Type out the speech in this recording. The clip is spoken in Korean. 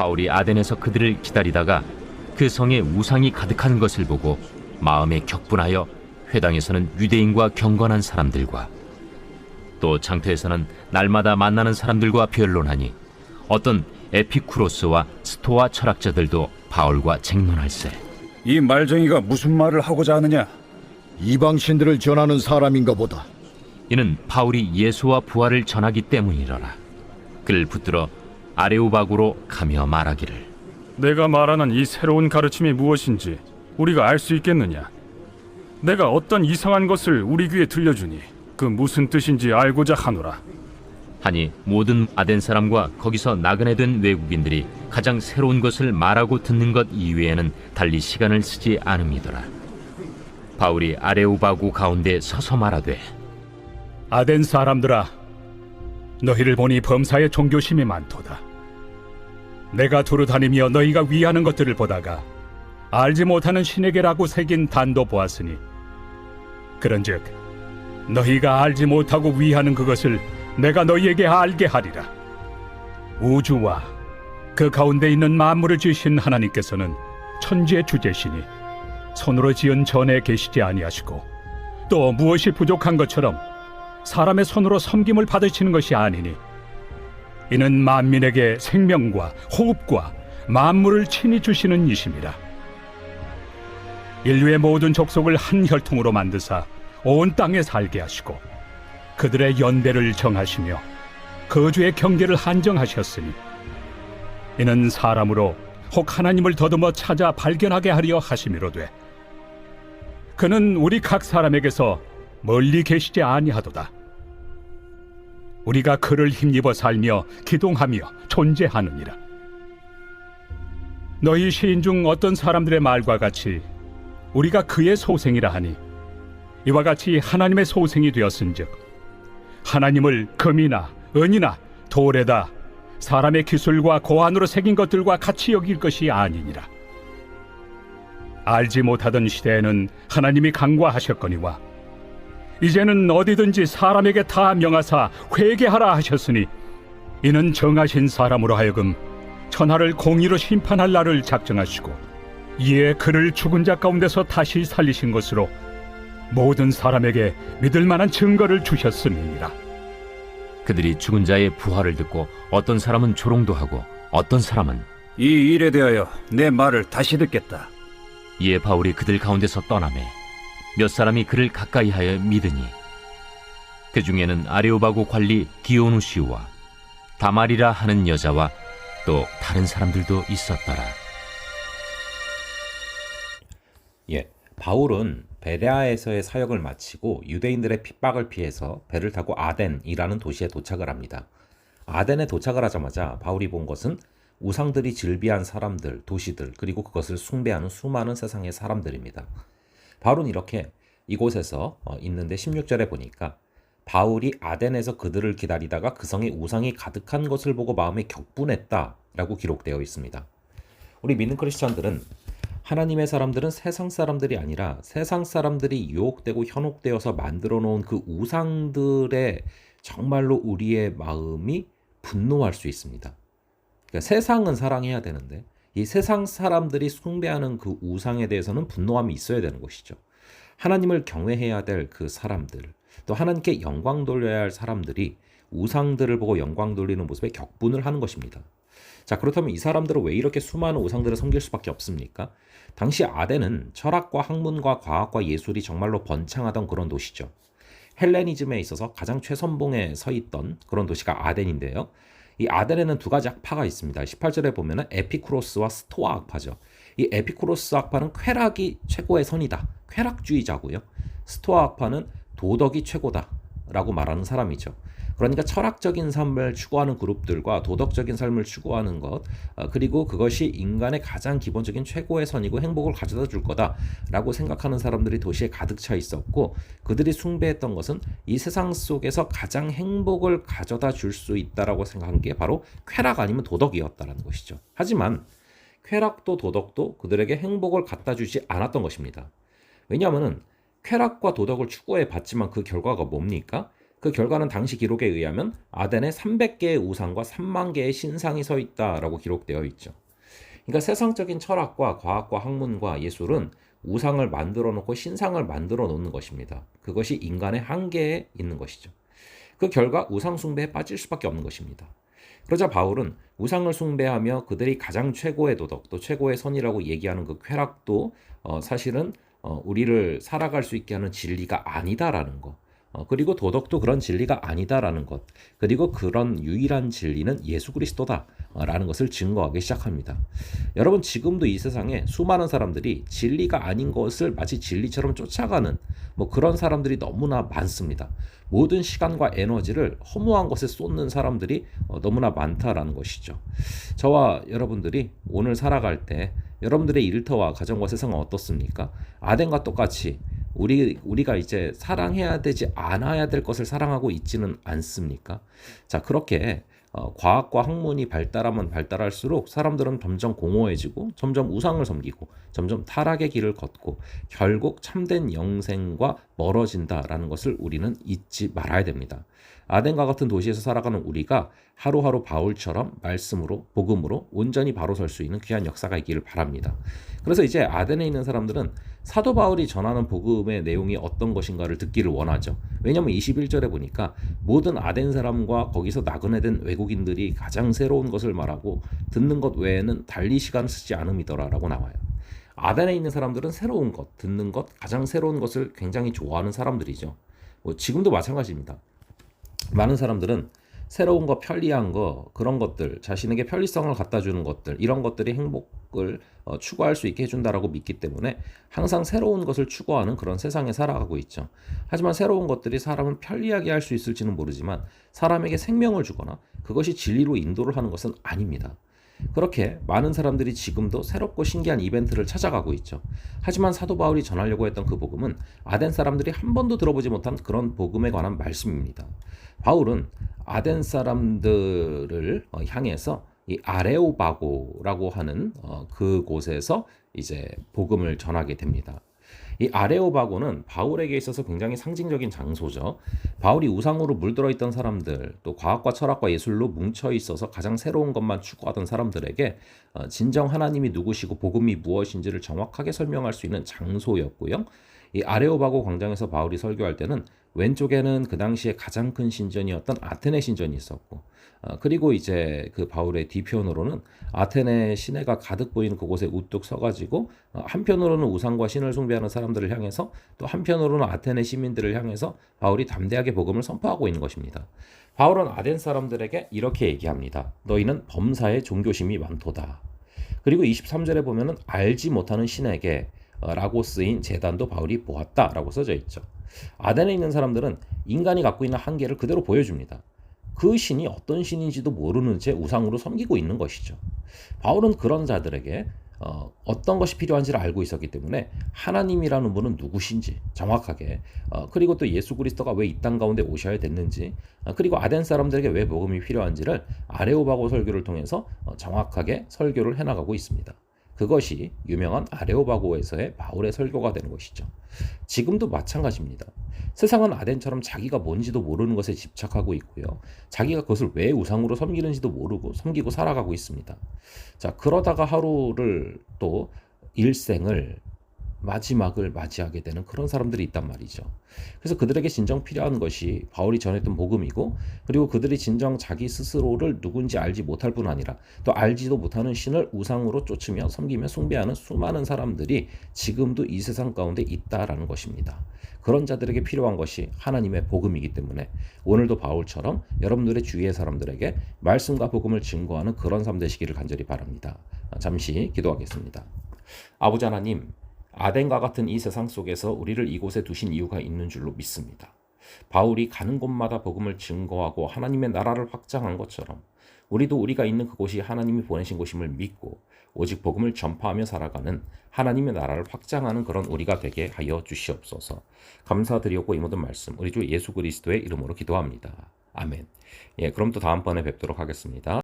바울이 아덴에서 그들을 기다리다가 그 성에 우상이 가득한 것을 보고 마음에 격분하여 회당에서는 유대인과 경건한 사람들과 또 장터에서는 날마다 만나는 사람들과 변론하니 어떤 에피쿠로스와 스토아 철학자들도 바울과 쟁론할세. 이 말쟁이가 무슨 말을 하고자 하느냐? 이방신들을 전하는 사람인가 보다. 이는 바울이 예수와 부활을 전하기 때문이러라. 그를 붙들어 아레오바구로 가며 말하기를, 내가 말하는 이 새로운 가르침이 무엇인지 우리가 알 수 있겠느냐? 내가 어떤 이상한 것을 우리 귀에 들려주니 그 무슨 뜻인지 알고자 하노라. 하니 모든 아덴 사람과 거기서 나그네 된 외국인들이 가장 새로운 것을 말하고 듣는 것 이외에는 달리 시간을 쓰지 않음이더라. 바울이 아레오바구 가운데 서서 말하되, 아덴 사람들아, 너희를 보니 범사에 종교심이 많도다. 내가 두루 다니며 너희가 위하는 것들을 보다가 알지 못하는 신에게라고 새긴 단도 보았으니, 그런즉 너희가 알지 못하고 위하는 그것을 내가 너희에게 알게 하리라. 우주와 그 가운데 있는 만물을 지으신 하나님께서는 천지의 주제시니 손으로 지은 전에 계시지 아니하시고 또 무엇이 부족한 것처럼 사람의 손으로 섬김을 받으시는 것이 아니니, 이는 만민에게 생명과 호흡과 만물을 친히 주시는 이심이라. 인류의 모든 족속을 한 혈통으로 만드사 온 땅에 살게 하시고 그들의 연대를 정하시며 거주의 경계를 한정하셨으니, 이는 사람으로 혹 하나님을 더듬어 찾아 발견하게 하려 하심이로되, 그는 우리 각 사람에게서 멀리 계시지 아니하도다. 우리가 그를 힘입어 살며 기동하며 존재하느니라. 너희 시인 중 어떤 사람들의 말과 같이 우리가 그의 소생이라 하니, 이와 같이 하나님의 소생이 되었은즉 하나님을 금이나 은이나 돌에다 사람의 기술과 고안으로 새긴 것들과 같이 여길 것이 아니니라. 알지 못하던 시대에는 하나님이 간과하셨거니와 이제는 어디든지 사람에게 다 명하사 회개하라 하셨으니, 이는 정하신 사람으로 하여금 천하를 공의로 심판할 날을 작정하시고 이에 그를 죽은 자 가운데서 다시 살리신 것으로 모든 사람에게 믿을 만한 증거를 주셨음이니라. 그들이 죽은 자의 부활을 듣고 어떤 사람은 조롱도 하고 어떤 사람은 이 일에 대하여 내 말을 다시 듣겠다. 이에 바울이 그들 가운데서 떠나매 몇 사람이 그를 가까이하여 믿으니, 그 중에는 아레오바구 관리 디오누시우와 다말이라 하는 여자와 또 다른 사람들도 있었더라. 바울은 베레아에서의 사역을 마치고 유대인들의 핍박을 피해서 배를 타고 아덴이라는 도시에 도착을 합니다. 아덴에 도착을 하자마자 바울이 본 것은 우상들이 즐비한 사람들, 도시들, 그리고 그것을 숭배하는 수많은 세상의 사람들입니다. 바울은 이렇게 이곳에서 있는데 16절에 보니까 바울이 아덴에서 그들을 기다리다가 그 성에 우상이 가득한 것을 보고 마음에 격분했다라고 기록되어 있습니다. 우리 믿는 크리스찬들은 하나님의 사람들은 세상 사람들이 아니라 세상 사람들이 유혹되고 현혹되어서 만들어 놓은 그 우상들에 정말로 우리의 마음이 분노할 수 있습니다. 그러니까 세상은 사랑해야 되는데 이 세상 사람들이 숭배하는 그 우상에 대해서는 분노함이 있어야 되는 것이죠. 하나님을 경외해야 될 그 사람들, 또 하나님께 영광 돌려야 할 사람들이 우상들을 보고 영광 돌리는 모습에 격분을 하는 것입니다. 자, 그렇다면 이 사람들은 왜 이렇게 수많은 우상들을 섬길 수밖에 없습니까? 당시 아덴은 철학과 학문과 과학과 예술이 정말로 번창하던 그런 도시죠. 헬레니즘에 있어서 가장 최선봉에 서 있던 그런 도시가 아덴인데요. 이 아덴에는 두 가지 학파가 있습니다. 18절에 보면은 에피쿠로스와 스토아 학파죠. 이 에피쿠로스 학파는 쾌락이 최고의 선이다, 쾌락주의자고요. 스토아 학파는 도덕이 최고다라고 말하는 사람이죠. 그러니까 철학적인 삶을 추구하는 그룹들과 도덕적인 삶을 추구하는 것, 그리고 그것이 인간의 가장 기본적인 최고의 선이고 행복을 가져다 줄 거다라고 생각하는 사람들이 도시에 가득 차 있었고, 그들이 숭배했던 것은 이 세상 속에서 가장 행복을 가져다 줄 수 있다라고 생각한 게 바로 쾌락 아니면 도덕이었다라는 것이죠. 하지만 쾌락도 도덕도 그들에게 행복을 갖다 주지 않았던 것입니다. 왜냐하면 쾌락과 도덕을 추구해 봤지만 그 결과가 뭡니까? 그 결과는 당시 기록에 의하면 아덴에 300개의 우상과 3만 개의 신상이 서 있다라고 기록되어 있죠. 그러니까 세상적인 철학과 과학과 학문과 예술은 우상을 만들어 놓고 신상을 만들어 놓는 것입니다. 그것이 인간의 한계에 있는 것이죠. 그 결과 우상 숭배에 빠질 수밖에 없는 것입니다. 그러자 바울은 우상을 숭배하며 그들이 가장 최고의 도덕 또 최고의 선이라고 얘기하는 그 쾌락도 사실은 우리를 살아갈 수 있게 하는 진리가 아니다라는 것. 그리고 도덕도 그런 진리가 아니다라는 것. 그리고 그런 유일한 진리는 예수 그리스도다라는 것을 증거하기 시작합니다. 여러분, 지금도 이 세상에 수많은 사람들이 진리가 아닌 것을 마치 진리처럼 쫓아가는 그런 사람들이 너무나 많습니다. 모든 시간과 에너지를 허무한 것에 쏟는 사람들이 너무나 많다라는 것이죠. 저와 여러분들이 오늘 살아갈 때 여러분들의 일터와 가정과 세상은 어떻습니까? 아덴과 똑같이 우리가 이제 사랑해야 되지 않아야 될 것을 사랑하고 있지는 않습니까? 자, 그렇게 과학과 학문이 발달하면 발달할수록 사람들은 점점 공허해지고 점점 우상을 섬기고 점점 타락의 길을 걷고 결국 참된 영생과 멀어진다라는 것을 우리는 잊지 말아야 됩니다. 아덴과 같은 도시에서 살아가는 우리가 하루하루 바울처럼 말씀으로 복음으로 온전히 바로 설 수 있는 귀한 역사가 있기를 바랍니다. 그래서 이제 아덴에 있는 사람들은 사도 바울이 전하는 복음의 내용이 어떤 것인가를 듣기를 원하죠. 왜냐하면 21절에 보니까 모든 아덴 사람과 거기서 나그네 된 외국인들이 가장 새로운 것을 말하고 듣는 것 외에는 달리 시간을 쓰지 않음이더라라고 나와요. 아덴에 있는 사람들은 새로운 것, 듣는 것, 가장 새로운 것을 굉장히 좋아하는 사람들이죠. 지금도 마찬가지입니다. 많은 사람들은 새로운 거, 편리한 거, 그런 것들, 자신에게 편리성을 갖다 주는 것들, 이런 것들이 행복을 추구할 수 있게 해준다라고 믿기 때문에 항상 새로운 것을 추구하는 그런 세상에 살아가고 있죠. 하지만 새로운 것들이 사람을 편리하게 할 수 있을지는 모르지만 사람에게 생명을 주거나 그것이 진리로 인도를 하는 것은 아닙니다. 그렇게 많은 사람들이 지금도 새롭고 신기한 이벤트를 찾아가고 있죠. 하지만 사도 바울이 전하려고 했던 그 복음은 아덴 사람들이 한 번도 들어보지 못한 그런 복음에 관한 말씀입니다. 바울은 아덴 사람들을 향해서 이 아레오바고라고 하는 그곳에서 이제 복음을 전하게 됩니다. 이 아레오바고는 바울에게 있어서 굉장히 상징적인 장소죠. 바울이 우상으로 물들어 있던 사람들, 또 과학과 철학과 예술로 뭉쳐 있어서 가장 새로운 것만 추구하던 사람들에게 진정 하나님이 누구시고 복음이 무엇인지를 정확하게 설명할 수 있는 장소였고요. 이 아레오바고 광장에서 바울이 설교할 때는 왼쪽에는 그 당시에 가장 큰 신전이었던 아테네 신전이 있었고, 그리고 이제 그 바울의 뒤편으로는 아테네 시내가 가득 보이는 그곳에 우뚝 서가지고 한편으로는 우상과 신을 숭배하는 사람들을 향해서 또 한편으로는 아테네 시민들을 향해서 바울이 담대하게 복음을 선포하고 있는 것입니다. 바울은 아덴 사람들에게 이렇게 얘기합니다. 너희는 범사에 종교심이 많도다. 그리고 23절에 보면은 알지 못하는 신에게 라고 쓰인 제단도 바울이 보았다라고 써져 있죠. 아덴에 있는 사람들은 인간이 갖고 있는 한계를 그대로 보여줍니다. 그 신이 어떤 신인지도 모르는 채 우상으로 섬기고 있는 것이죠. 바울은 그런 자들에게 어떤 것이 필요한지를 알고 있었기 때문에 하나님이라는 분은 누구신지 정확하게, 그리고 또 예수 그리스도가 왜 이 땅 가운데 오셔야 됐는지, 그리고 아덴 사람들에게 왜 복음이 필요한지를 아레오바고 설교를 통해서 정확하게 설교를 해나가고 있습니다. 그것이 유명한 아레오바고에서의 바울의 설교가 되는 것이죠. 지금도 마찬가지입니다. 세상은 아덴처럼 자기가 뭔지도 모르는 것에 집착하고 있고요. 자기가 그것을 왜 우상으로 섬기는지도 모르고 섬기고 살아가고 있습니다. 자, 그러다가 하루를 또 일생을 마지막을 맞이하게 되는 그런 사람들이 있단 말이죠. 그래서 그들에게 진정 필요한 것이 바울이 전했던 복음이고, 그리고 그들이 진정 자기 스스로를 누군지 알지 못할 뿐 아니라 또 알지도 못하는 신을 우상으로 쫓으며 섬기며 숭배하는 수많은 사람들이 지금도 이 세상 가운데 있다라는 것입니다. 그런 자들에게 필요한 것이 하나님의 복음이기 때문에 오늘도 바울처럼 여러분들의 주위의 사람들에게 말씀과 복음을 증거하는 그런 삶 되시기를 간절히 바랍니다. 잠시 기도하겠습니다. 아버지 하나님, 아덴과 같은 이 세상 속에서 우리를 이곳에 두신 이유가 있는 줄로 믿습니다. 바울이 가는 곳마다 복음을 증거하고 하나님의 나라를 확장한 것처럼 우리도 우리가 있는 그곳이 하나님이 보내신 곳임을 믿고 오직 복음을 전파하며 살아가는 하나님의 나라를 확장하는 그런 우리가 되게 하여 주시옵소서. 감사드리고 이 모든 말씀 우리 주 예수 그리스도의 이름으로 기도합니다. 아멘. 그럼 또 다음번에 뵙도록 하겠습니다.